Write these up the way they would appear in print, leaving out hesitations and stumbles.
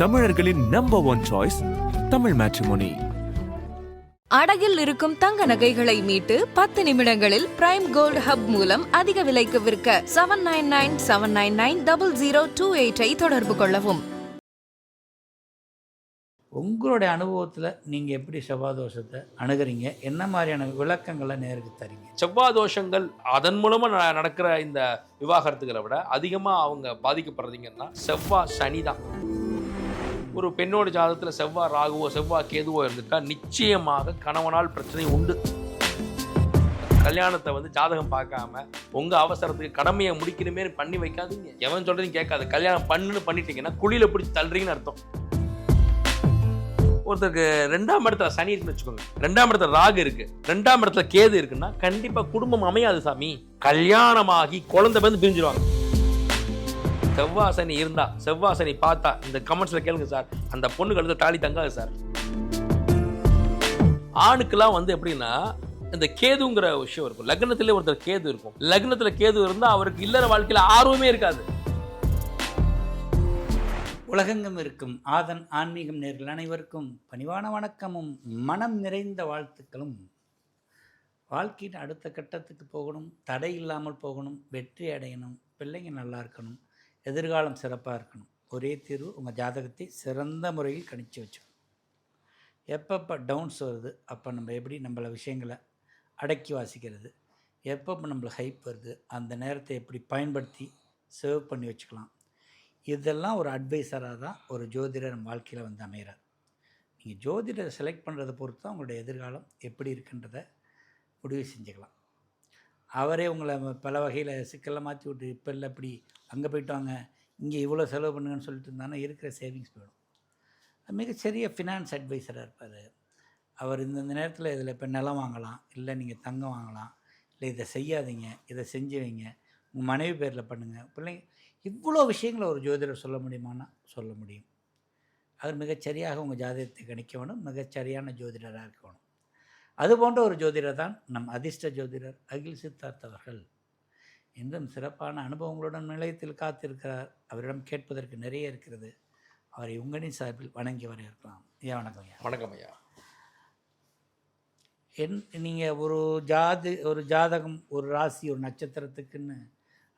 தமிழர்களின் number one choice Tamil Matrimony. அடகில் இருக்கும் தங்க நகைகளை மீட்டு 10 நிமிடங்களில் பிரைம் கோல்ட் ஹப் மூலம் அதிக விலைக்கு விற்க 7997990028 தொடர்பு கொள்ளவும். உங்களுடைய அனுபவத்தில் நீங்கள் எப்படி செவ்வாதோஷத்தை அணுகிறீங்க, என்ன மாதிரியான விளக்கங்களை நேருக்கு தரீங்க? செவ்வாதோஷங்கள் அதன் மூலமாக நடக்கிற இந்த விவாகரத்துகளை விட அதிகமாக அவங்க பாதிக்கப்படுறதுங்கன்னா செவ்வாய் சனி தான். ஒரு பெண்ணோட ஜாதகத்தில் செவ்வாய் ராகுவோ செவ்வாய் கேதுவோ இருந்துட்டா நிச்சயமாக கணவனால் பிரச்சனை உண்டு. கல்யாணத்தை ஜாதகம் பார்க்காம உங்கள் அவசரத்துக்கு கடமையை முடிக்கணுமே பண்ணி வைக்காதீங்க. எவன் சொல்கிறதையும் கேட்காது. கல்யாணம் பண்ணிட்டீங்கன்னா குழியில் பிடிச்சி தள்ளுறீங்கன்னு அர்த்தம். ஒருத்தருக்கு 2ஆம் இடத்துல சனி இருக்குன்னு வச்சுக்கோங்க, 2ஆம் இடத்துல ராகு இருக்கு, 2ஆம் இடத்துல கேது இருக்குன்னா கண்டிப்பா குடும்பம் அமையாது சாமி. கல்யாணமாகி குழந்தை பிரிஞ்சிருவாங்க. செவ்வாய் சனி இருந்தா, செவ்வாய் சனி பார்த்தா இந்த கமெண்ட்ஸ்ல கேளுங்க சார், அந்த பொண்ணு கழுத்து தாலி தங்காது சார். ஆணுக்கெல்லாம் எப்படின்னா இந்த கேதுங்கிற விஷயம் இருக்கும். லக்னத்திலே ஒருத்தர் கேது இருக்கும். லக்னத்துல கேது இருந்தா அவருக்கு இல்லற வாழ்க்கையில ஆர்வமே இருக்காது. உலகெங்கும் இருக்கும் ஆதன் ஆன்மீகம் நேர்கள் அனைவருக்கும் பணிவான வணக்கமும் மனம் நிறைந்த வாழ்த்துக்களும். வாழ்க்கையின் அடுத்த கட்டத்துக்கு போகணும், தடை இல்லாமல் போகணும், வெற்றி அடையணும், பிள்ளைங்க நல்லா இருக்கணும், எதிர்காலம் சிறப்பாக இருக்கணும். ஒரே தீர்வு, உங்கள் ஜாதகத்தை சிறந்த முறையில் கணிச்சு வச்சுக்கணும். எப்பப்போ டவுன்ஸ் வருது அப்போ நம்ம எப்படி நம்மள விஷயங்களை அடக்கி வாசிக்கிறது, எப்பப்போ நம்மளுக்கு ஹைப் வருது அந்த நேரத்தை எப்படி பயன்படுத்தி சேவ் பண்ணி வச்சுக்கலாம். இதெல்லாம் ஒரு அட்வைஸராக தான் ஒரு ஜோதிடர் நம்ம வாழ்க்கையில் அமைகிறார். நீங்கள் ஜோதிடரை செலக்ட் பண்ணுறதை பொறுத்து தான் உங்களுடைய எதிர்காலம் எப்படி இருக்குன்றதை முடிவு செஞ்சுக்கலாம். அவரே உங்களை பல வகையில் சிக்கலில் மாற்றி விட்டு இப்போ இல்லை இப்படி அங்கே போய்ட்டு வாங்க, இங்கே இவ்வளோ செலவு பண்ணுங்கன்னு சொல்லிட்டு இருந்தாங்கன்னா இருக்கிற சேவிங்ஸ் போயிடும். மிகச்சரிய ஃபினான்ஸ் அட்வைஸராக இருப்பார் அவர். இந்த நேரத்தில் இதில் இப்போ நிலம் வாங்கலாம், இல்லை நீங்கள் தங்கம் வாங்கலாம், இல்லை இதை செய்யாதீங்க, இதை செஞ்சு வைங்க, உங்கள் மனைவி பேரில் பண்ணுங்கள், பிள்ளைங்க, இவ்வளோ விஷயங்களை ஒரு ஜோதிடர் சொல்ல முடியுமானா சொல்ல முடியும். அவர் மிகச்சரியாக உங்கள் ஜாதகத்தை கணிக்க வேணும், மிகச்சரியான ஜோதிடராக இருக்கணும். அதுபோன்ற ஒரு ஜோதிடர் தான் நம் அதிர்ஷ்ட ஜோதிடர் அகில் சித்தார்த் அவர்கள். இன்னும் சிறப்பான அனுபவங்களுடன் நிலையத்தில் காத்திருக்கிறார். அவரிடம் கேட்பதற்கு நிறைய இருக்கிறது. அவரை உங்களின் சார்பில் வணங்கி வரவேற்கலாம். ஐயா வணக்கம். ஐயா வணக்கம். ஐயா நீங்கள் ஒரு ஜாதகம், ஒரு ராசி, ஒரு நட்சத்திரத்துக்குன்னு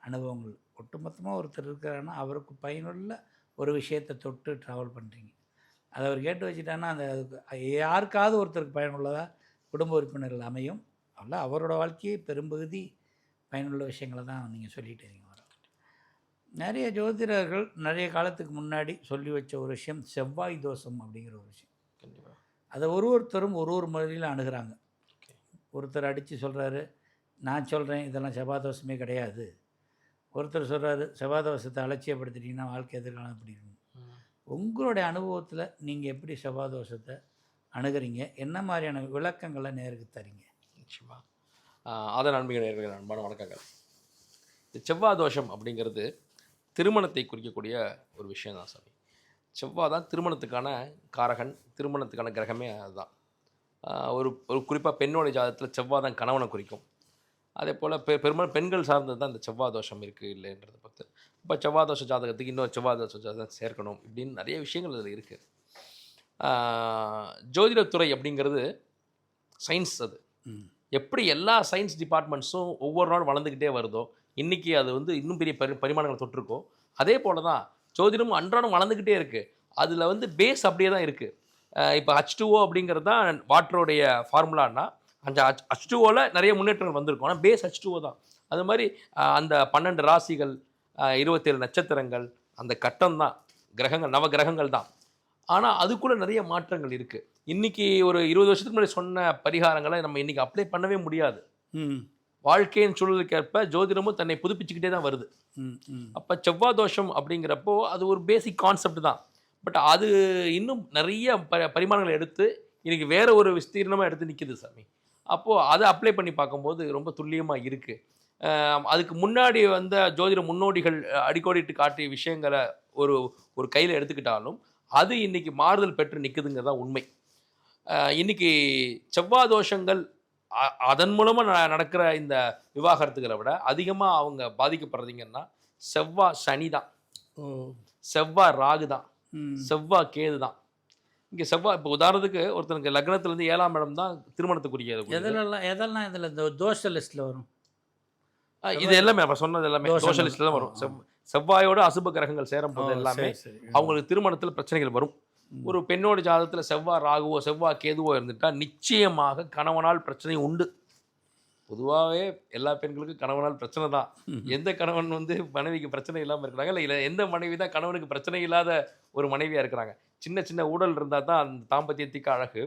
அனுபவங்கள் ஒட்டுமொத்தமாக ஒருத்தர் இருக்கிறான்னா அவருக்கு பயனுள்ள ஒரு விஷயத்தை தொட்டு ட்ராவல் பண்ணுறீங்க. அதை அவர் கேட்டு வச்சுட்டான்னா அந்த யாருக்காவது ஒருத்தருக்கு பயனுள்ளதாக குடும்ப உறுப்பினர்கள் அமையும். அதில் அவரோட வாழ்க்கையை பெரும்பகுதி பயனுள்ள விஷயங்களை தான் நீங்கள் சொல்லிகிட்டு இருக்கீங்க. நிறைய ஜோதிடர்கள் நிறைய காலத்துக்கு முன்னாடி சொல்லி வச்ச ஒரு விஷயம் செவ்வாய் தோஷம் அப்படிங்கிற ஒரு விஷயம். கண்டிப்பாக அதை ஒருத்தரும் ஒரு முறையில் அணுகிறாங்க. ஒருத்தர் அடித்து சொல்கிறாரு, நான் சொல்கிறேன் இதெல்லாம் செவ்வாய் தோஷமே கிடையாது. ஒருத்தர் சொல்கிறாரு, செவ்வாதோஷத்தை அலட்சியப்படுத்திட்டிங்கன்னா வாழ்க்கை எதிர்காலம் எப்படி இருக்கும். உங்களுடைய அனுபவத்தில் நீங்கள் எப்படி செவ்வாதோஷத்தை அணுகிறீங்க, என்ன மாதிரியான விளக்கங்களை நேருக்கு தரீங்க? நிச்சயமாக அதன் அன்பிக நேர்கள் அன்பான வணக்கங்கள். இந்த செவ்வாதோஷம் அப்படிங்கிறது திருமணத்தை குறிக்கக்கூடிய ஒரு விஷயம் தான் சாமி. செவ்வாய் தான் திருமணத்துக்கான காரகன், திருமணத்துக்கான கிரகமே அதுதான். ஒரு குறிப்பாக பெண்ணோட ஜாதகத்தில் செவ்வாய் தான் கணவனை குறிக்கும். அதே போல் பெரும்பாலும் பெண்கள் சார்ந்தது தான் இந்த செவ்வாதோஷம் இருக்குது இல்லைன்றதை பார்த்து. இப்போ செவ்வாதோஷ ஜாதகத்துக்கு இன்னொரு செவ்வாதோஷ ஜாதகம் சேர்க்கணும் இப்படின்னு நிறைய விஷயங்கள் அதில் இருக்குது. ஜோதிடத்துறை அப்படிங்கிறது சயின்ஸ். அது எப்படி எல்லா சயின்ஸ் டிபார்ட்மெண்ட்ஸும் ஒவ்வொரு நாளும் வளர்ந்துக்கிட்டே வருதோ, இன்றைக்கி அது இன்னும் பெரிய பரிமாணங்களை தொட்டிருக்கோ, அதே போல் தான் ஜோதிடமும் அன்றாடம் வளர்ந்துக்கிட்டே இருக்குது. அதில் பேஸ் அப்படியே தான் இருக்குது. இப்போ H2O அப்படிங்கிறது தான் வாட்டருடைய ஃபார்முலான்னா, அந்த H2Oவில் நிறைய முன்னேற்றங்கள் வந்திருக்கும். ஆனால் பேஸ் H2O தான். அது மாதிரி அந்த 12 ராசிகள், 27 நட்சத்திரங்கள், அந்த கட்டம் தான் கிரகங்கள், நவ கிரகங்கள் தான். ஆனால் அதுக்குள்ளே நிறைய மாற்றங்கள் இருக்குது. இன்றைக்கி ஒரு 20 வருஷத்துக்கு முன்னாடி சொன்ன பரிகாரங்களை நம்ம இன்றைக்கி அப்ளை பண்ணவே முடியாது. வாழ்க்கையின் சூழலுக்கேற்ப ஜோதிடமும் தன்னை புதுப்பிச்சுக்கிட்டே தான் வருது. அப்போ செவ்வாதோஷம் அப்படிங்கிறப்போ அது ஒரு பேசிக் கான்செப்ட் தான். பட் அது இன்னும் நிறைய பரிமாணங்களை எடுத்து இன்றைக்கி வேறு ஒரு விஸ்தீர்ணமாக எடுத்து நிற்கிது சாமி. அப்போது அதை அப்ளை பண்ணி பார்க்கும்போது ரொம்ப துல்லியமாக இருக்குது. அதுக்கு முன்னாடி வந்த ஜோதிட முன்னோடிகள் அடிக்கோடிட்டு காட்டிய விஷயங்களை ஒரு கையில் எடுத்துக்கிட்டாலும் அது இன்றைக்கி மாறுதல் பெற்று நிற்குதுங்கிறதா உண்மை. இன்றைக்கி செவ்வாதோஷங்கள் அதன் மூலமாக நடக்கிற இந்த விவாகரத்துகளை விட அதிகமாக அவங்க பாதிக்கப்படுறதுங்கன்னா செவ்வாய் சனி தான், செவ்வாய் ராகு தான். செவ்வாய் கேது தான். இங்கே செவ்வாய் இப்போ உதாரணத்துக்கு ஒருத்தனுக்கு லக்னத்துலேருந்து 7ஆம் இடம் தான் திருமணத்துக்குரிய. எதெல்லாம் இதில் இந்த தோஷ லிஸ்ட்டில் வரும்? இது எல்லாமே நம்ம சொன்னது எல்லாமே தோஷ லிஸ்ட்டில் தான் வரும். செவ்வாயோட அசுப கிரகங்கள் சேரும் போது எல்லாமே அவங்களுக்கு திருமணத்தில் பிரச்சனைகள் வரும். ஒரு பெண்ணோட ஜாதகத்தில் செவ்வாய் ராகுவோ செவ்வாய் கேதுவோ இருந்துட்டா நிச்சயமாக கணவனால் பிரச்சனை உண்டு. பொதுவாகவே எல்லா பெண்களுக்கும் கணவனால் பிரச்சனை தான். எந்த கணவன் வந்து மனைவிக்கு பிரச்சனை இல்லாமல் இருக்கிறாங்க, இல்லை எந்த மனைவி தான் கணவனுக்கு பிரச்சனை இல்லாத ஒரு மனைவியாக இருக்கிறாங்க. சின்ன சின்ன ஊழல் இருந்தால் தான் அந்த தாம்பத்தியத்துக்கு அழகு.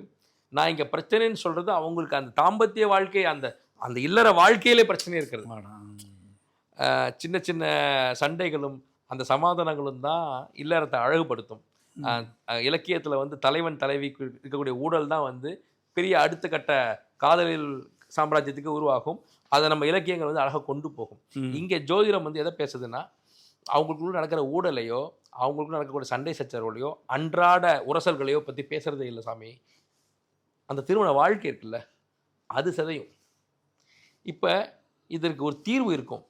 நான் இங்கே பிரச்சனைன்னு சொல்கிறது அவங்களுக்கு அந்த தாம்பத்திய வாழ்க்கை, அந்த அந்த இல்லற வாழ்க்கையிலே பிரச்சனை இருக்கிறது. சின்ன சின்ன சண்டைகளும் அந்த சமாதானங்களும் தான் இல்லறத்தை அழகுபடுத்தும். இலக்கியத்தில் வந்து தலைவன் தலைவிக்கு இருக்கக்கூடிய ஊழல் தான் வந்து பெரிய அடுத்த கட்ட காதலில் சாம்ராஜ்யத்துக்கு உருவாகும். அதை நம்ம இலக்கியங்கள் வந்து அழகாக கொண்டு போகும். இங்கே ஜோதிடம் வந்து எதை பேசுதுன்னா, அவங்களுக்குள்ள நடக்கிற ஊழலையோ அவங்களுக்குள்ள நடக்கக்கூடிய சண்டை சச்சரவுலையோ அன்றாட உரசல்களையோ பற்றி பேசுகிறதே இல்லை சாமி. அந்த திருமண வாழ்க்கை இருக்குல்ல, அது சிதையும். இப்போ இதற்கு ஒரு தீர்வு இருக்கும்.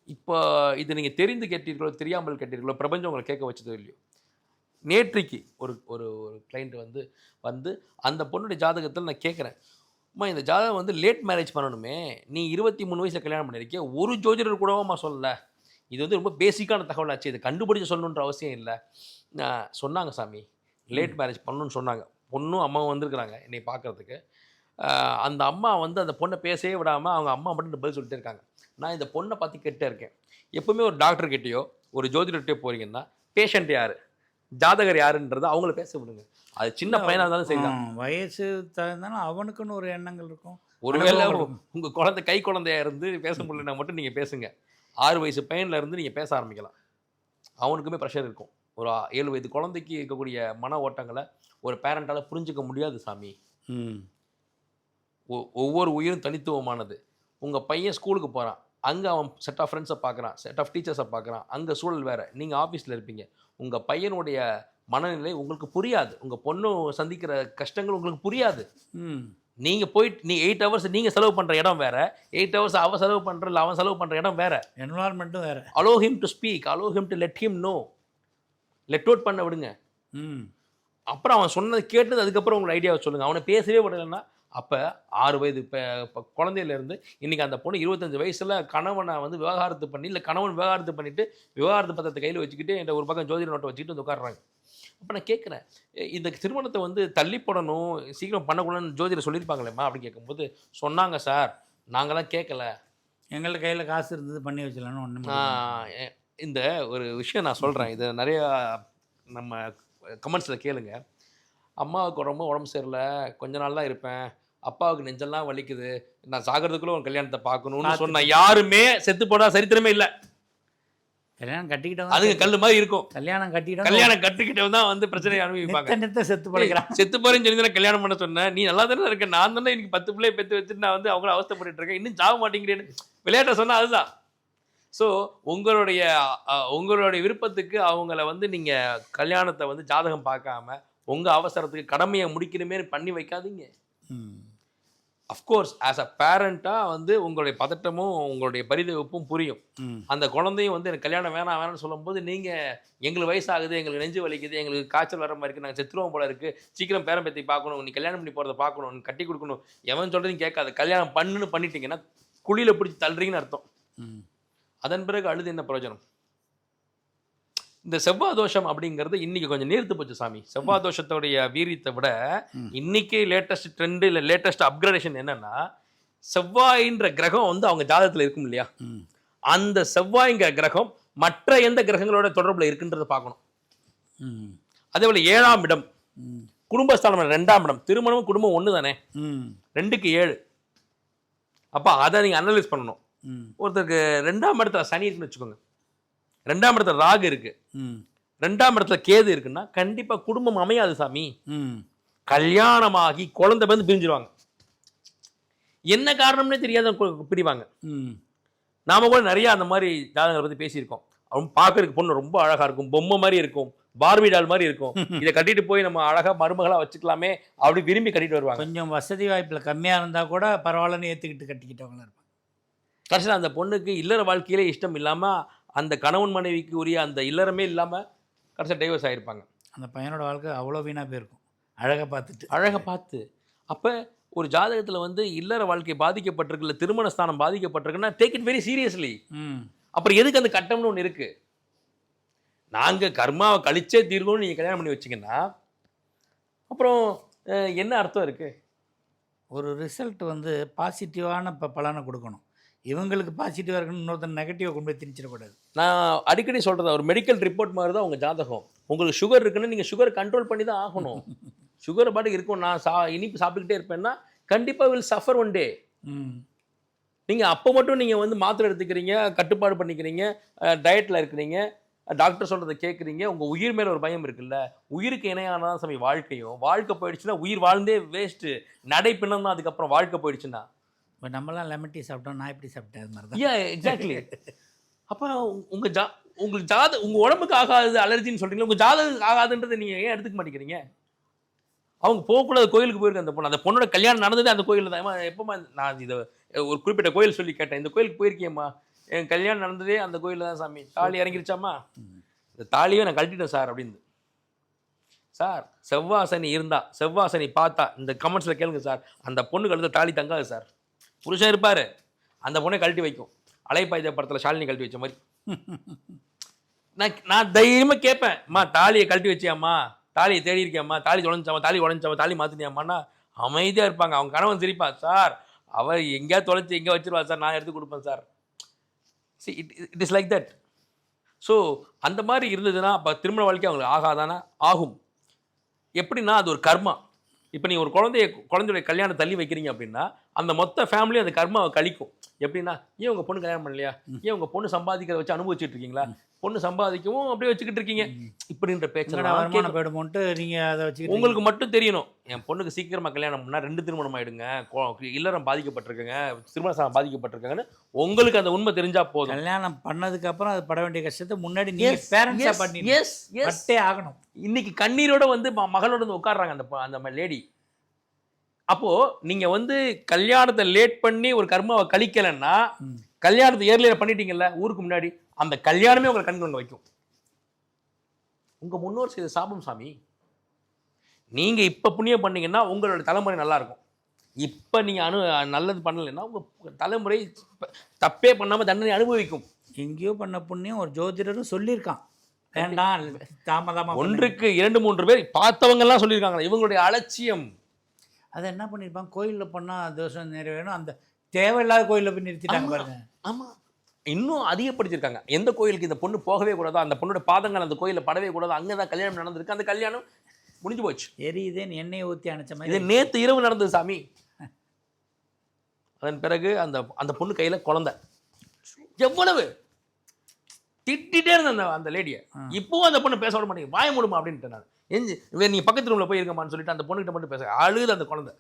இப்போ இது நீங்கள் தெரிந்து கேட்டீர்களோ தெரியாமல் கேட்டீர்களோ, பிரபஞ்சம் உங்களை கேட்க வச்சதோ இல்லையோ, நேற்றைக்கு ஒரு ஒரு கிளைண்ட் வந்து அந்த பொண்ணுடைய ஜாதகத்தில் நான் கேட்குறேன், அம்மா இந்த ஜாதகம் வந்து லேட் மேரேஜ் பண்ணணுமே, நீ 23 வயசில் கல்யாணம் பண்ணியிருக்கே, ஒரு ஜோதிடர் கூடவாம்மா சொல்லலை. இது வந்து ரொம்ப பேசிக்கான தகவல் ஆச்சு, இதை கண்டுபிடிச்சு சொல்லணுன்ற அவசியம் இல்லை. சொன்னாங்க சாமி, லேட் மேரேஜ் பண்ணணுன்னு சொன்னாங்க. பொண்ணும் அம்மாவும் வந்திருக்கிறாங்க என்னை பார்க்குறதுக்கு. அந்த அம்மா வந்து அந்த பொண்ணை பேசவே விடாமல் அவங்க அம்மா மட்டும் பதில் சொல்லிட்டே இருக்காங்க. நான் இந்த பொண்ணை பற்றி கேட்டே இருக்கேன். எப்போவுமே ஒரு டாக்டர்கிட்டையோ ஒரு ஜோதிடர்கிட்டயோ போகிறீங்கன்னா பேஷண்ட் யார், ஜாதகர் யாருன்றதை அவங்கள பேச விடுங்க. அது சின்ன பையனாக இருந்தாலும் சரிதான். வயசு தகுந்தாலும் அவனுக்குன்னு ஒரு எண்ணங்கள் இருக்கும். ஒருவேளை உங்கள் குழந்தை கை குழந்தையா இருந்து பேச முடியலன்னா மட்டும் நீங்கள் பேசுங்க. 6 வயசு பையனில் இருந்து நீங்கள் பேச ஆரம்பிக்கலாம். அவனுக்குமே ப்ரெஷர் இருக்கும். ஒரு 7 வயது குழந்தைக்கு இருக்கக்கூடிய மன ஓட்டங்களை ஒரு பேரண்டால் புரிஞ்சிக்க முடியாது சாமி. ஒவ்வொரு உயிரும் தனித்துவமானது. உங்கள் பையன் ஸ்கூலுக்கு போகிறான், அங்கே அவன் செட் ஆஃப் ஃப்ரெண்ட்ஸை பார்க்குறான், செட் ஆஃப் டீச்சர்ஸை பார்க்குறான், அங்கே சூழல் வேறு. நீங்கள் ஆஃபீஸில் இருப்பீங்க, உங்கள் பையனுடைய மனநிலை உங்களுக்கு புரியாது, உங்கள் பொண்ணு சந்திக்கிற கஷ்டங்கள் உங்களுக்கு புரியாது. நீங்கள் போயிட்டு நீ 8 ஹவர்ஸ் நீங்கள் செலவு பண்ணுற இடம் வேறு, 8 ஹவர்ஸ் அவன் செலவு பண்ணுற இல்லை அவன் செலவு பண்ணுற இடம் வேறு, என்வால்மெண்ட்டும் வேறு. Allow him to speak, allow him to let him know, let out பண்ண விடுங்க. அப்புறம் அவன் சொன்னது கேட்டது அதுக்கப்புறம் உங்களோட ஐடியாவை சொல்லுங்கள். அவனை பேசவே விடலைன்னா அப்போ 6 வயது இப்போ குழந்தையிலேருந்து இன்றைக்கி அந்த பொண்ணு 25 வயசில் கணவனை வந்து விவகாரத்து பண்ணி, இல்லை கணவன் விவகாரத்து பண்ணிவிட்டு விவகாரத்து பத்திரத்தை கையில் வச்சுக்கிட்டு என்ற ஒரு பக்கம் ஜோதிட நோட்டை வச்சுக்கிட்டு வந்து உட்காடுறாங்க. அப்போ நான் கேட்குறேன், இந்த திருமணத்தை வந்து தள்ளி போடணும், சீக்கிரம் பண்ணக்கூடாதுன்னு ஜோதிடர் சொல்லியிருப்பாங்களேம்மா அப்படின்னு கேட்கும்போது சொன்னாங்க, சார் நாங்களாம் கேட்கல, எங்கள்கிட்ட கையில் காசு இருந்தது பண்ணி வச்சலான்னு ஒன்று. இந்த ஒரு விஷயம் நான் சொல்கிறேன், இதை நிறையா நம்ம கமெண்ட்ஸில் கேளுங்க. அம்மாவுக்கு ரொம்ப உடம்பு சரியில்லை, கொஞ்ச நாள் தான் இருப்பேன், அப்பாவுக்கு நெஞ்செல்லாம் வலிக்குது, நான் சாகிறதுக்குள்ளே ஒரு கல்யாணத்தை பார்க்கணும்னு சொன்னேன். யாருமே செத்து போட சரித்திரமே இல்லை. கல்யாணம் கட்டிக்கிட்டவங்க அதுங்க கல் மாதிரி இருக்கும். கல்யாணம் கட்டிக்கிட்டவங்க தான் வந்து பிரச்சனை அனுபவிப்பாங்க. செத்து போடுறான், செத்து போறேன்னு சொல்லி தான் கல்யாணம் பண்ண சொன்னேன். நீ நல்லா தானே இருக்க, நான் தானே எனக்கு 10 பிள்ளையை பெற்று வச்சுட்டு நான் வந்து அவங்கள அவஸ்தைப்பட்டு இருக்கேன், இன்னும் சாக மாட்டேங்கிறேன்னு விளையாட்ட சொன்னால் அதுதான். ஸோ உங்களுடைய விருப்பத்துக்கு அவங்கள வந்து நீங்கள் கல்யாணத்தை வந்து ஜாதகம் பார்க்காம உங்கள் அவசரத்துக்கு கடமையை முடிக்கணுமே பண்ணி வைக்காதீங்க. அஃப்கோர்ஸ் ஆஸ் அ பேரண்ட்டாக வந்து உங்களுடைய பதட்டமும் உங்களுடைய பரிதவிப்பும் புரியும். அந்த குழந்தையும் வந்து எனக்கு கல்யாணம் வேணாம்னு சொல்லும்போது நீங்கள் எங்களுக்கு வயசாகுது, எங்களுக்கு நெஞ்சு வலிக்குது, எங்களுக்கு காய்ச்சல் வர மாதிரி இருக்குது, நாங்கள் செத்துருவோம் போல இருக்குது, சீக்கிரம் பேரம் பேத்தி பார்க்கணும், நீ கல்யாணம் பண்ணி போகிறத பார்க்கணும், நீ கட்டி கொடுக்கணும், எவன் சொல்கிறதையும் கேட்காது, கல்யாணம் பண்ணிட்டீங்கன்னா குழியில் பிடிச்சி தள்ளுறீங்கன்னு அர்த்தம். அதன் பிறகு அழுது என்ன பிரயோஜனம்? இந்த செவ்வாய் தோஷம் அப்படிங்கிறது இன்னைக்கு கொஞ்சம் நீர்த்து போச்சு சாமி. செவ்வாய் தோஷத்தோடைய வீரியத்தை விட இன்னைக்கு லேட்டஸ்ட் ட்ரெண்டு இல்லை லேட்டஸ்ட் அப்கிரேடேஷன் என்னன்னா, செவ்வாயின்ற கிரகம் வந்து அவங்க ஜாதகத்தில் இருக்கும் இல்லையா, அந்த செவ்வாய்ங்கிற கிரகம் மற்ற எந்த கிரகங்களோட தொடர்புல இருக்குன்றதை பார்க்கணும். அதே போல 7ஆம் இடம் குடும்பஸ்தானம், 2ஆம் இடம் திருமணமும் குடும்பம் ஒன்று தானே, 2க்கு 7. அப்போ அதை நீங்கள் அனலைஸ் பண்ணணும். ஒருத்தருக்கு 2ஆம் இடத்துல சனி இருக்குன்னு வச்சுக்கோங்க, 2ஆம் இடத்துல ராகு இருக்கு, 2ஆம் இடத்துல கேது இருக்குன்னா கண்டிப்பா குடும்பம் அமையாது சாமி. கல்யாணமாகி குழந்தை வந்து பிரிஞ்சிருவாங்க, என்ன காரணம்னே தெரியாத பிரிவாங்க. நாம கூட நிறைய அந்த மாதிரி ஜாதகங்களை பத்தி பேசியிருக்கோம். அவங்க பார்க்கறதுக்கு பொண்ணு ரொம்ப அழகா இருக்கும், பொம்மை மாதிரி இருக்கும், பார்பி டால் மாதிரி இருக்கும், இதை கட்டிட்டு போய் நம்ம அழகா மருமகளா வச்சுக்கலாமே அப்படி விரும்பி கட்டிட்டு வருவாங்க. கொஞ்சம் வசதி வாய்ப்புல கம்மியா இருந்தா கூட பரவாயில்லன்னு ஏத்துக்கிட்டு கட்டிக்கிட்டவங்களா இருப்பாங்க. கடைசியில் அந்த பொண்ணுக்கு இல்லற வாழ்க்கையிலே இஷ்டம் இல்லாமல், அந்த கணவன் மனைவிக்கு உரிய அந்த இல்லறமே இல்லாமல் கடைசியாக டைவர்ஸ் ஆகிருப்பாங்க. அந்த பையனோட வாழ்க்கை அவ்வளோ வீணாக போயிருக்கும் அழகை பார்த்து. அப்போ ஒரு ஜாதகத்தில் வந்து இல்லற வாழ்க்கை பாதிக்கப்பட்டிருக்கு, இல்லை திருமண ஸ்தானம் பாதிக்கப்பட்டிருக்குன்னா டேக் இட் வெரி சீரியஸ்லி. அப்புறம் எதுக்கு அந்த கட்டம்னு ஒன்று இருக்குது? நாங்கள் கர்மாவை கழிச்சே தீர்வோம்னு நீங்கள் கல்யாணம் பண்ணி வச்சிங்கன்னா அப்புறம் என்ன அர்த்தம் இருக்குது? ஒரு ரிசல்ட் வந்து பாசிட்டிவான பலனை கொடுக்கணும். இவங்களுக்கு பாசிட்டிவாக இருக்கணும், இன்னொருத்தர் நெகட்டிவாக கொண்டு போய் திணிச்சிடக்கூடாது. நான் அடிக்கடி சொல்கிறது, ஒரு மெடிக்கல் ரிப்போர்ட் மாதிரி தான் உங்கள் ஜாதகம். உங்களுக்கு சுகர் இருக்குன்னு நீங்கள் சுகர் கண்ட்ரோல் பண்ணி தான் ஆகணும். சுகர் பாட்டுக்கு இருக்கும், நான் இனிப்பு சாப்பிட்டுக்கிட்டே இருப்பேன்னா கண்டிப்பாக வில் சஃபர் ஒன் டே. நீங்கள் அப்போ மட்டும் நீங்கள் வந்து மாத்திரை எடுத்துக்கிறீங்க, கட்டுப்பாடு பண்ணிக்கிறீங்க, டயட்டில் இருக்கிறீங்க, டாக்டர் சொல்கிறத கேட்குறீங்க, உங்கள் உயிர் மேலே ஒரு பயம் இருக்குல்ல. உயிருக்கு இணையானதான் சாமி வாழ்க்கையும். வாழ்க்கை போயிடுச்சுன்னா உயிர் வாழ்ந்தே வேஸ்ட்டு. நடை பின்னம் தான் அதுக்கப்புறம் வாழ்க்கை போயிடுச்சுன்னா. இப்போ நம்மளாம் லெமன் டீ சாப்பிட்டோம், நான் எப்படி சாப்பிட்டேன் அது மாதிரி தான். எக்ஸாக்ட்லி. அப்புறம் உங்கள் உடம்புக்கு ஆகாது அலர்ஜின்னு சொல்கிறீங்களா, உங்கள் ஜாதகத்துக்கு ஆகாதுன்றதை நீங்கள் ஏன் எடுத்துக்க மாட்டேங்கிறீங்க? அவங்க போகக்கூடாது கோயிலுக்கு போயிருக்கு அந்த பொண்ணு. அந்த பொண்ணோட கல்யாணம் நடந்தது அந்த கோயிலில் தான். எப்போம்மா நான் இதை ஒரு குறிப்பிட்ட கோயில் சொல்லி கேட்டேன், இந்த கோயிலுக்கு போயிருக்கேம்மா, என் கல்யாணம் நடந்ததே அந்த கோயிலில் தான் சாமி. தாலி இறங்கிருச்சாம்மா, இந்த தாலியை நான் கழட்டிட்டேன் சார் அப்படின்னு. சார் செவ்வாசனி இருந்தா, செவ்வாசனி பார்த்தா, இந்த கமெண்ட்ஸில் கேளுங்க சார், அந்த பொண்ணு கழுத்த தாலி தங்காது சார். புருஷன் இருப்பார், அந்த பொண்ணை கழட்டி வைக்கும். அலைப்பாய்த படத்தில் ஷாலினி கழட்டி வச்ச மாதிரி. நான் தைரியமாக கேட்பேன், அம்மா தாலியை கழட்டி வச்சியாம்மா, தாலியை தேடி இருக்கியாம்மா, தாலி தொலைஞ்சாமா, தாலி மாற்றினியாம்மான்னா அமைதியாக இருப்பாங்க. அவங்க கணவன் சிரிப்பான், சார் அவர் எங்கேயாவது தொலைச்சி எங்கே வச்சிருவா சார், நான் எடுத்து கொடுப்பேன் sir. See, it is like that. So அந்த மாதிரி இருந்ததுன்னா அப்போ திருமண வாழ்க்கை அவங்களுக்கு ஆகாதானா? ஆகும். எப்படின்னா அது ஒரு கர்மா. இப்போ நீங்கள் ஒரு குழந்தையுடைய கல்யாணம் தள்ளி வைக்கிறீங்க அப்படின்னா அந்த மொத்த ஃபேமிலி அந்த கர்மாவை கழிக்கும். எப்படின்னா, ஏன் உங்கள் பொண்ணு கல்யாணம் பண்ணலையா, ஏன் உங்கள் பொண்ணு சம்பாதிக்கிறத வச்சு அனுபவிச்சுட்டு இருக்கீங்களா, பொண்ணு சம்பாதிக்கவும் அப்படியே வச்சுக்கிட்டு இருக்கீங்க இப்படின்ற பேச்செல்லாம் போயிடுமோன்ட்டு நீங்கள் அதை வச்சு உங்களுக்கு மட்டும் தெரியணும். என் பொண்ணுக்கு சீக்கிரமாக கல்யாணம் பண்ணால் 2 திருமணம் ஆகிடுங்க, இல்லறம் பாதிக்கப்பட்டிருக்குங்க, திருமண சாதம் பாதிக்கப்பட்டிருக்காங்கன்னு உங்களுக்கு அந்த உண்மை தெரிஞ்சா போதும். கல்யாணம் பண்ணதுக்கப்புறம் அது பட வேண்டிய கஷ்டத்தை முன்னாடி நீங்கள் பேரண்ட்ஸாக பண்ணி ஆகணும். இன்னைக்கு கண்ணீரோட வந்து மகளோட வந்து உட்காடுறாங்க அந்த லேடி. அப்போது நீங்கள் வந்து கல்யாணத்தை லேட் பண்ணி ஒரு கர்மாவை கழிக்கலைன்னா, கல்யாணத்தை ஏர்லியர் பண்ணிட்டீங்கல்ல ஊருக்கு முன்னாடி, அந்த கல்யாணமே உங்களை கண்ணுங்க வைக்கும். உங்கள் முன்னோர் செய்த சாபம் சாமி. நீங்கள் இப்போ புண்ணியம் பண்ணீங்கன்னா உங்களோட தலைமுறை நல்லா இருக்கும். இப்போ நீங்கள் நல்லது பண்ணலைன்னா உங்கள் தலைமுறை தப்பே பண்ணாமல் தண்டனை அனுபவிக்கும். எங்கேயோ பண்ண புண்ணியம் ஒரு ஜோதிடரும் சொல்லியிருக்கான், வேண்டாம் தாமதமாக. 1க்கு 2 3 பேர் பார்த்தவங்கெல்லாம் சொல்லியிருக்காங்களா, இவங்களுடைய அலட்சியம். அதை என்ன பண்ணியிருப்பாங்க, கோயிலில் பண்ணால் தோஷம் நிறைவேணும், அந்த தேவையில்லாத கோயிலில் போய் நிறுத்திட்டாங்க பாருங்க. ஆமாம், இன்னும் அதிகப்படுத்திருக்காங்க. எந்த கோயிலுக்கு இந்த பொண்ணு போகவே கூடாதோ, அந்த பொண்ணோட பாதங்கள் அந்த கோயிலில் படவே கூடாது, அங்கே தான் கல்யாணம் நடந்திருக்கு, அந்த கல்யாணம் முடிஞ்சு போச்சு. எரியுதேன்னு எண்ணெயை ஊற்றி அணைச்ச மாதிரி. இது நேற்று இரவு நடந்தது சாமி. அதன் பிறகு அந்த பொண்ணு கையில் குழந்தை. எவ்வளவு திட்டிகிட்டே இருந்தேன் அந்த லேடியை. இப்போவும் அந்த பொண்ணு பேச விட மாட்டேங்குது, வாய மூடுமா அப்படின்ட்டு. நான் நீங்கள் பக்கத்து ரூமில் போய் இருக்கமான்னு சொல்லிட்டு அந்த பொண்ணுகிட்ட மட்டும் பேச அழுது. அந்த குழந்தை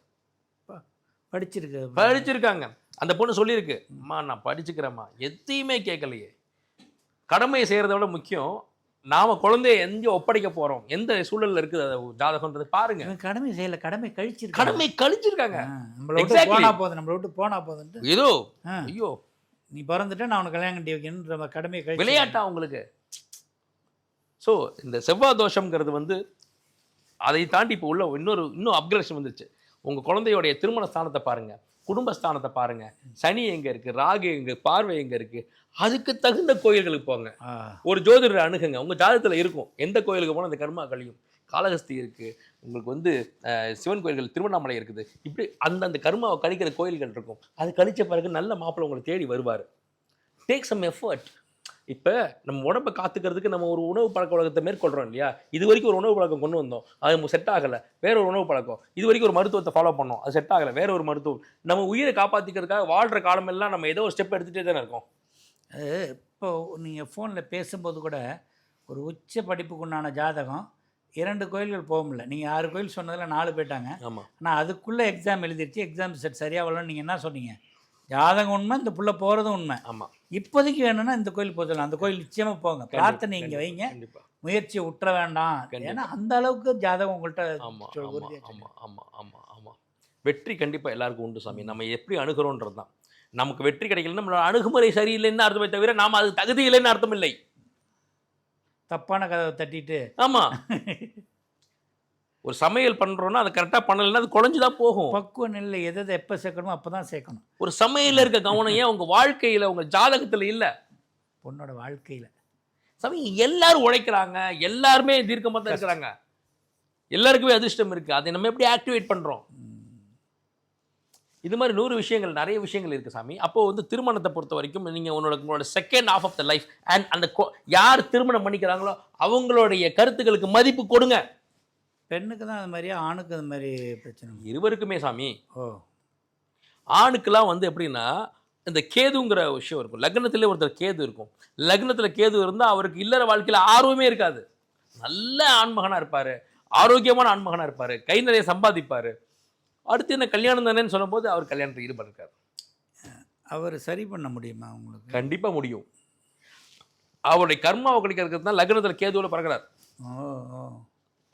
படிச்சிருக்காங்க. அந்த பொண்ணு சொல்லியிருக்கு, அம்மா நான் படிச்சுக்கிறேம்மா, எதையுமே கேட்கலையே. கடமையை செய்கிறத விட முக்கியம் நாம் குழந்தைய எங்கே ஒப்படைக்க போகிறோம், எந்த சூழலில் இருக்குது அது ஜாதகன்றது பாருங்க. கடமை செய்யல, கடமை கழிச்சிருக்காங்க. நம்மளை விட்டு போனா போதும் ஏதோ ஐயோ நீ பிறந்துட்டு நான் உனக்கு கல்யாணம் கட்டி வைக்கணுன்ற கடமையை விளையாட்டா உங்களுக்கு. ஸோ இந்த செவ்வாய் தோஷம்ங்கிறது வந்து அதை தாண்டி இப்போ உள்ள இன்னும் அப்கிரேஷன் வந்துருச்சு. உங்கள் குழந்தையோடைய திருமண ஸ்தானத்தை பாருங்கள், குடும்பஸ்தானத்தை பாருங்கள், சனி எங்கே இருக்குது, ராகு எங்கே, பார்வை எங்கே இருக்குது, அதுக்கு தகுந்த கோயில்களுக்கு போங்க. ஒரு ஜோதிடரை அணுகுங்க, உங்கள் ஜாதகத்தில் இருக்கும் எந்த கோயிலுக்கு போனால் அந்த கர்மா கழியும். காளஹஸ்தி இருக்குது, உங்களுக்கு வந்து சிவன் கோயில்கள், திருவண்ணாமலை இருக்குது, இப்படி அந்தந்த கர்மாவை கழிக்கிற கோயில்கள் இருக்கும். அது கழித்த பிறகு நல்ல மாப்பிள்ளை உங்களை தேடி வருவார். Take some effort. இப்போ நம்ம உடம்பை காத்துக்கிறதுக்கு நம்ம ஒரு உணவு பழக்க வழக்கத்தை மேற்கொள்கிறோம் இல்லையா. இது வரைக்கும் ஒரு உணவு பழக்கம் கொண்டு வந்தோம், அது செட் ஆகலை, வேற ஒரு உணவு பழக்கம். இது வரைக்கும் ஒரு மருத்துவத்தை ஃபாலோ பண்ணோம், அது செட் ஆகலை, வேற ஒரு மருத்துவம். நம்ம உயிரை காப்பாற்றிக்கிறதுக்காக வாழ்கிற காலமெல்லாம் நம்ம ஏதோ ஒரு ஸ்டெப் எடுத்துகிட்டே தானே இருக்கோம். இப்போ நீங்கள் ஃபோனில் பேசும்போது கூட ஒரு உச்ச படிப்புக்குண்டான ஜாதகம் 2 கோயில்கள் போக முடியல. நீங்கள் 6 கோயில் சொன்னதில் 4 போயிட்டாங்க. ஆமாம், ஆனால் அதுக்குள்ளே எக்ஸாம் எழுதிருச்சு, எக்ஸாம் செட் சரியாக வரலன்னு நீங்கள் என்ன சொன்னீங்க? ஜாதகம் உண்மை, இந்த புள்ள போகிறதும் உண்மை. ஆமாம், இப்போதைக்கு வேணும்னா இந்த கோயில் போக சொல்லலாம், அந்த கோயில் நிச்சயமாக போங்க, பிரார்த்தனை இங்கே வைங்க, முயற்சியை விட்டுற வேண்டாம். ஏன்னா அந்த அளவுக்கு ஜாதகம் உங்கள்கிட்ட. ஆமாம், வெற்றி கண்டிப்பாக எல்லாருக்கும் உண்டு சாமி. நம்ம எப்படி அணுகிறோன்றது தான். நமக்கு வெற்றி கிடைக்கலன்னா நம்மளோட அணுகுமுறை சரியில்லைன்னு அர்த்தமே தவிர நாம் அது தகுதி இல்லைன்னு அர்த்தம் இல்லை. தப்பான கதவை தட்டிட்டு ஆமாம், ஒரு சமையல் பண்ணுறோன்னா அதை கரெக்டாக பண்ணலைன்னா அது குழஞ்சி தான் போகும். பக்குவ நெல்லை எதை எப்போ சேர்க்கணுமோ அப்போ தான் சேர்க்கணும். ஒரு சமையலில் இருக்க கவனம் ஏன் உங்கள் வாழ்க்கையில் உங்கள் ஜாதகத்தில் இல்லை? பொண்ணோட வாழ்க்கையில் சாமி எல்லாரும் உழைக்கிறாங்க, எல்லாருமே தீர்க்கமாக தான் இருக்கிறாங்க, எல்லாருக்குமே அதிர்ஷ்டம் இருக்குது. அதை நம்ம எப்படி ஆக்டிவேட் பண்ணுறோம்? இது மாதிரி 100 விஷயங்கள், நிறைய விஷயங்கள் இருக்குது சாமி. அப்போது வந்து திருமணத்தை பொறுத்த வரைக்கும் நீங்கள் உங்களோட second half of the life and அந்த யார் திருமணம் பண்ணிக்கிறாங்களோ அவங்களுடைய கருத்துக்களுக்கு மதிப்பு கொடுங்க. பெண்ணுக்கு தான் அது மாதிரியா, ஆணுக்கு அது மாதிரி பிரச்சனை? இருவருக்குமே சாமி. ஓ, ஆணுக்கெல்லாம் வந்து எப்படின்னா இந்த கேதுங்கிற விஷயம் இருக்கும். லக்னத்திலே ஒருத்தர் கேது இருக்கும். லக்னத்தில் கேது இருந்தால் அவருக்கு இல்லற வாழ்க்கையில் ஆர்வமே இருக்காது. நல்ல ஆண்மகனாக இருப்பார், ஆரோக்கியமான ஆண்மகனாக இருப்பார், கை நிறைய சம்பாதிப்பார். அடுத்து என்ன கல்யாணம் தானேன்னு சொல்லும்போது அவர் கல்யாணத்துக்கு ஈடுபட்டிருக்காரு. அவர் சரி பண்ண முடியுமா உங்களுக்கு? கண்டிப்பாக முடியும். அவருடைய கர்மாவை கிடைக்கிறது தான் லக்னத்தில் கேதுவில் பிறக்கிறார். ஓ ஓ,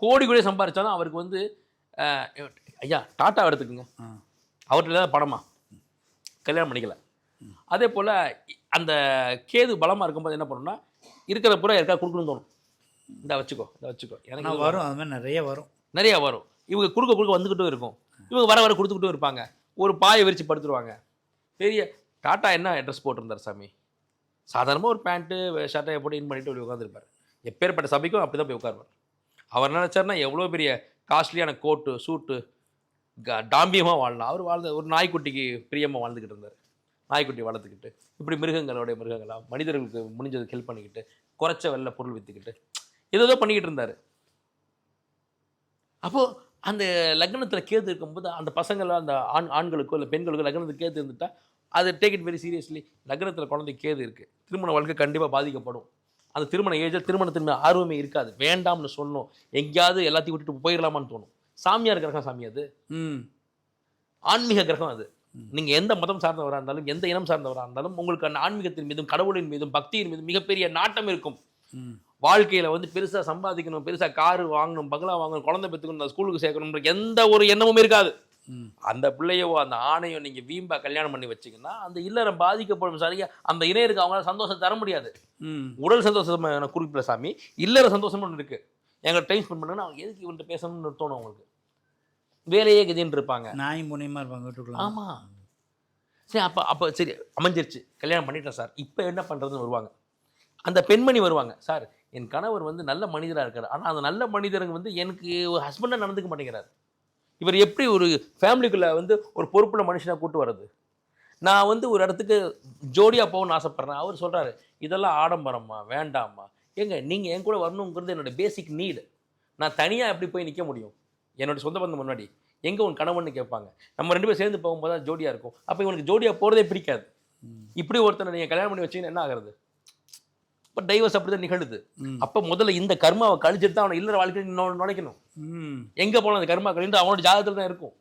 கோடி கோடி சம்பாதிச்சாலும் அவருக்கு வந்து ஐயா டாட்டா எடுத்துக்குங்க, அவர்கிட்ட இல்லாத பணமா கல்யாணம் பண்ணிக்கல. அதே போல் அந்த கேது பலமாக இருக்கும்போது என்ன பண்ணணும்னா இருக்கிற பூரா யாருக்கா கொடுக்கணும்னு தோணும். இந்த வச்சுக்கோ, இந்த வச்சுக்கோ, எனக்கு வரும். அது மாதிரி நிறையா வரும். இவங்க கொடுக்க வந்துக்கிட்டும் இருக்கும். இவங்க வர கொடுத்துக்கிட்டும் இருப்பாங்க. ஒரு பாயை விரித்து படுத்துருவாங்க. பெரிய டாட்டா என்ன ட்ரெஸ் போட்டிருந்தார் சாமி? சாதாரணமாக ஒரு பேண்ட்டு ஷர்ட்டை போட்டு இன் பண்ணிட்டு அப்படி உட்காந்துருப்பார். எப்பேற்பட்ட சபைக்கும் அப்படி தான் போய் உட்காருவார். அவர் நினச்சார்னா எவ்வளோ பெரிய காஸ்ட்லியான கோட்டு சூட்டு டாம்பியமாக வாழலாம். அவர் வாழ்ந்த ஒரு நாய்க்குட்டிக்கு பிரியமாக வாழ்ந்துக்கிட்டு இருந்தார். நாய்க்குட்டி வளர்த்துக்கிட்டு இப்படி மிருகங்களாக மனிதர்களுக்கு முடிஞ்சதுக்கு ஹெல்ப் பண்ணிக்கிட்டு குறைச்ச வெள்ள பொருள் விற்றுக்கிட்டு ஏதோ பண்ணிக்கிட்டு இருந்தார். அப்போது அந்த லக்னத்தில் கேது இருக்கும்போது அந்த பசங்களாம் அந்த ஆண்களுக்கோ இல்லை பெண்களுக்கோ லக்னத்துக்கு கேது இருந்துட்டால் அது டேக் இட் வெரி சீரியஸ்லி. லக்னத்தில் குழந்தை கேது இருக்குது, திருமண வாழ்க்கை கண்டிப்பாக பாதிக்கப்படும். அந்த திருமண ஏஜில் திருமணத்தின் ஆர்வமே இருக்காது, வேண்டாம்னு சொல்லணும், எங்கேயாவது எல்லாத்தையும் விட்டுட்டு போயிடலாமான்னு தோணும். சாமியார் கிரகம் சாமி அது, ஆன்மீக கிரகம் அது. நீங்கள் எந்த மதம் சார்ந்தவராக இருந்தாலும் எந்த இனம் சார்ந்தவராக இருந்தாலும் உங்களுக்கு அந்த ஆன்மீகத்தின் மீதும் கடவுளின் மீதும் பக்தியின் மீதும் மிகப்பெரிய நாட்டம் இருக்கும். வாழ்க்கையில் வந்து பெருசாக சம்பாதிக்கணும், பெருசாக காரு வாங்கணும், பங்களா வாங்கணும், குழந்தை பெற்றுக்கணும், ஸ்கூலுக்கு சேர்க்கணுன்ற எந்த ஒரு எண்ணமும் இருக்காது. அந்த பிள்ளையவோ அந்த ஆணையோ நீங்கள் வீம்பா கல்யாணம் பண்ணி வச்சிங்கன்னா அந்த இல்லறம் பாதிக்கப்படும். சரியா அந்த இணையருக்கு அவங்களால சந்தோஷம் தர முடியாது. உடல் சந்தோஷமான குறிப்பிட்ட சாமி, இல்லற சந்தோஷம் ஒன்று இருக்குது. எங்களை டைம் ஸ்பெண்ட் பண்ணுங்கன்னா அவங்க எதுக்கு இவன்ட்டு பேசணும்னு தோணும். அவங்களுக்கு வேலையே கதின்னு இருப்பாங்க, நாய் முனியமாக இருப்பாங்க வீட்டுக்குள்ள. ஆமாம், சரி அப்போ சரி அமைஞ்சிருச்சு, கல்யாணம் பண்ணிட்டேன் சார், இப்போ என்ன பண்ணுறதுன்னு வருவாங்க. அந்த பெண்மணி வருவாங்க, சார் என் கணவர் வந்து நல்ல மனிதராக இருக்கார், ஆனால் அந்த நல்ல மனிதருங்க வந்து எனக்கு ஒரு ஹஸ்பண்டாக நடந்துக்க மாட்டேங்கிறார். இவர் எப்படி ஒரு ஃபேமிலிக்குள்ளே வந்து ஒரு பொறுப்புள்ள மனுஷனாக கூட்டு வர்றது? நான் வந்து ஒரு இடத்துக்கு ஜோடியாக போகணும்னு ஆசைப்பட்றேன். அவர் சொல்கிறாரு இதெல்லாம் ஆடம்பரம்மா, வேண்டாம்மா. ஏங்க நீங்கள் என் கூட வரணுங்கிறது என்னோடய பேசிக் நீடு. நான் தனியாக எப்படி போய் நிற்க முடியும்? என்னோடய சொந்த பந்தம் முன்னாடி எங்கே உன் கணவன்னு கேட்பாங்க. நம்ம 2 பேரும் சேர்ந்து போகும்போது தான் ஜோடியாக இருக்கும். அப்போ இவனுக்கு ஜோடியாக போகிறதே பிடிக்காது. இப்படி ஒருத்தனை நீங்கள் கல்யாணம் பண்ணி வச்சிங்கன்னா என்ன ஆகிறது? இப்போ டைவர்ஸ் அப்படி தான் நிகழுது. அப்போ முதல்ல இந்த கர்மாவை கழிச்சிட்டு தான் அவனை இல்லற வாழ்க்கையில் நுழைக்கணும். எங்கே போனால் அந்த கர்மா கழிந்து அவனோட ஜாதகத்தில் தான் இருக்கும்.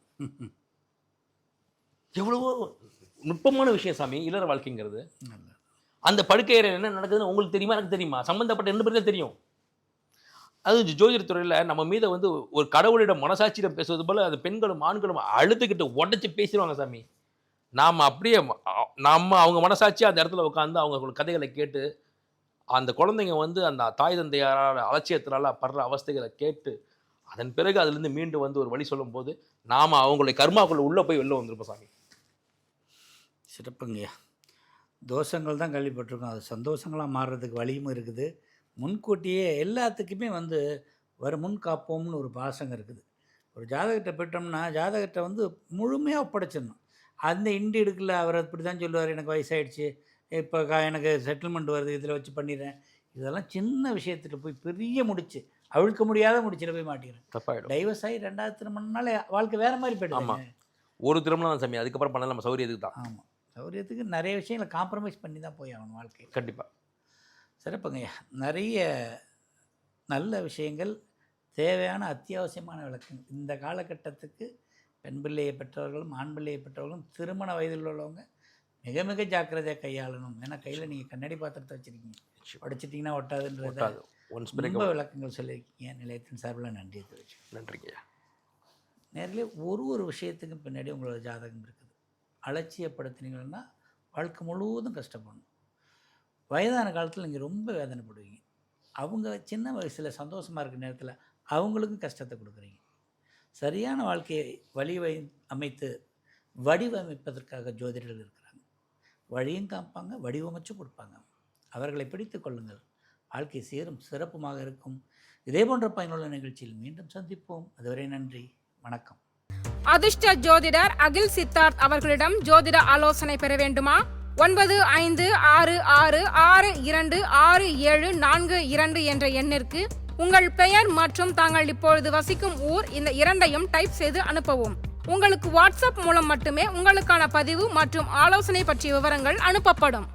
எவ்வளவோ நுட்பமான விஷயம் சாமி இல்லற வாழ்க்கைங்கிறது. அந்த படுக்கை அறையில் என்ன நடக்குதுன்னு உங்களுக்கு தெரியுமா, எனக்கு தெரியுமா? சம்மந்தப்பட்ட 2 பேருக்கு தெரியும். அது ஜோதிடத்துறையில் நம்ம மீத வந்து ஒரு கடவுளிடம் மனசாட்சியிடம் பேசுவது போல் அது பெண்களும் ஆண்களும் அழுதுகிட்டு உடச்சி பேசிடுவாங்க சாமி. நாம் அப்படியே அவங்க மனசாட்சியாக அந்த இடத்துல உட்காந்து அவங்க கதைகளை கேட்டு அந்த குழந்தைங்க வந்து அந்த தாய் தந்தையாரால் அலட்சியத்தினால படுற அவஸ்தைகளை கேட்டு அதன் பிறகு அதுலேருந்து மீண்டு வந்து ஒரு வழி சொல்லும்போது நாம் அவங்களுடைய கர்மாக்குள்ளே உள்ளே போய் வெளில வந்துருப்போம் சாமி. சிறப்புங்கய்யா. தோஷங்கள் தான் கேள்விப்பட்டிருக்கோம், அது சந்தோஷங்களாக மாறுறதுக்கு வழியும் இருக்குது. முன்கூட்டியே எல்லாத்துக்குமே வந்து முன் காப்போம்னு ஒரு பாசங்க இருக்குது. ஒரு ஜாதகத்தை பெற்றோம்னா ஜாதகத்தை வந்து முழுமையாக ஒப்படைச்சிடணும். அந்த இண்டி எடுக்கல, அவர் அப்படி தான் சொல்லுவார், எனக்கு வயசாகிடுச்சு, இப்போ எனக்கு செட்டில்மெண்ட் வருது, இதில் வச்சு பண்ணிடுறேன். இதெல்லாம் சின்ன விஷயத்தில் போய் பெரிய முடிச்சு அவிழ்க்க முடியாத முடிச்சில் போய் மாட்டிக்கிறேன். தப்பாயிடும். டைவர்ஸ் ஆகி 2வது திருமணம்னாலே வாழ்க்கை வேறு மாதிரி போய்டும். ஆமாம், ஒரு திருமணம் தான் சாமி, அதுக்கப்புறம் பண்ணலாம் நம்ம சௌரியத்துக்கு தான். ஆமாம், சௌரியத்துக்கு நிறைய விஷயங்களை காம்ப்ரமைஸ் பண்ணி தான் போய் ஆகணும் வாழ்க்கை. கண்டிப்பாக. சிறப்புங்கய்யா. நிறைய நல்ல விஷயங்கள், தேவையான அத்தியாவசியமான விளக்கங்கள். இந்த காலகட்டத்துக்கு பெண் பிள்ளையை பெற்றவர்களும் ஆண் பிள்ளையை பெற்றவர்களும் திருமண வயதில் உள்ளவங்க மிக மிக ஜாக்கிரதையாக கையாளணும். ஏன்னா கையில் நீங்கள் கண்ணாடி பாத்திரத்தை வச்சுருக்கீங்க, உடைச்சிட்டிங்கன்னா ஒட்டாதுன்றத ரொம்ப விளக்கங்கள் சொல்லியிருக்கீங்க. நிலையத்தின் சார்பில் நன்றி தெரிவிச்சு. நன்றிங்கய்யா. நேரிலே ஒரு விஷயத்துக்கும் பின்னாடி உங்களோட ஜாதகம் இருக்குது. அலட்சியப்படுத்தினீங்கன்னா வாழ்க்கை முழுவதும் கஷ்டப்படணும். வயதான காலத்தில் நீங்கள் ரொம்ப வேதனைப்படுவீங்க. அவங்க சின்ன வயசில் சந்தோஷமாக இருக்கிற நேரத்தில் அவங்களுக்கும் கஷ்டத்தை கொடுக்குறீங்க. சரியான வாழ்க்கையை அமைத்து வடிவமைப்பதற்காக ஜோதிடர்கள் இருக்கிறாங்க. வழியும் காப்பாங்க, வடிவமைச்சு கொடுப்பாங்க. அவர்களை பிடித்து கொள்ளுங்கள். வாழ்க்கை சீரும் சிறப்புமாக இருக்கும். இதே போன்ற பயனுள்ள நிகழ்ச்சியில் மீண்டும் சந்திப்போம். அதுவரை நன்றி, வணக்கம். அதிர்ஷ்ட ஜோதிடர் அகில் சித்தார்த் அவர்களிடம் ஜோதிட ஆலோசனை பெற வேண்டுமா? 9566626742 என்ற எண்ணிற்கு உங்கள் பெயர் மற்றும் தாங்கள் இப்பொழுது வசிக்கும் ஊர் இந்த இரண்டையும் டைப் செய்து அனுப்பவும். உங்களுக்கு வாட்ஸ்அப் மூலம் மட்டுமே உங்களுக்கான பதிவு மற்றும் ஆலோசனை பற்றிய விவரங்கள் அனுப்பப்படும்.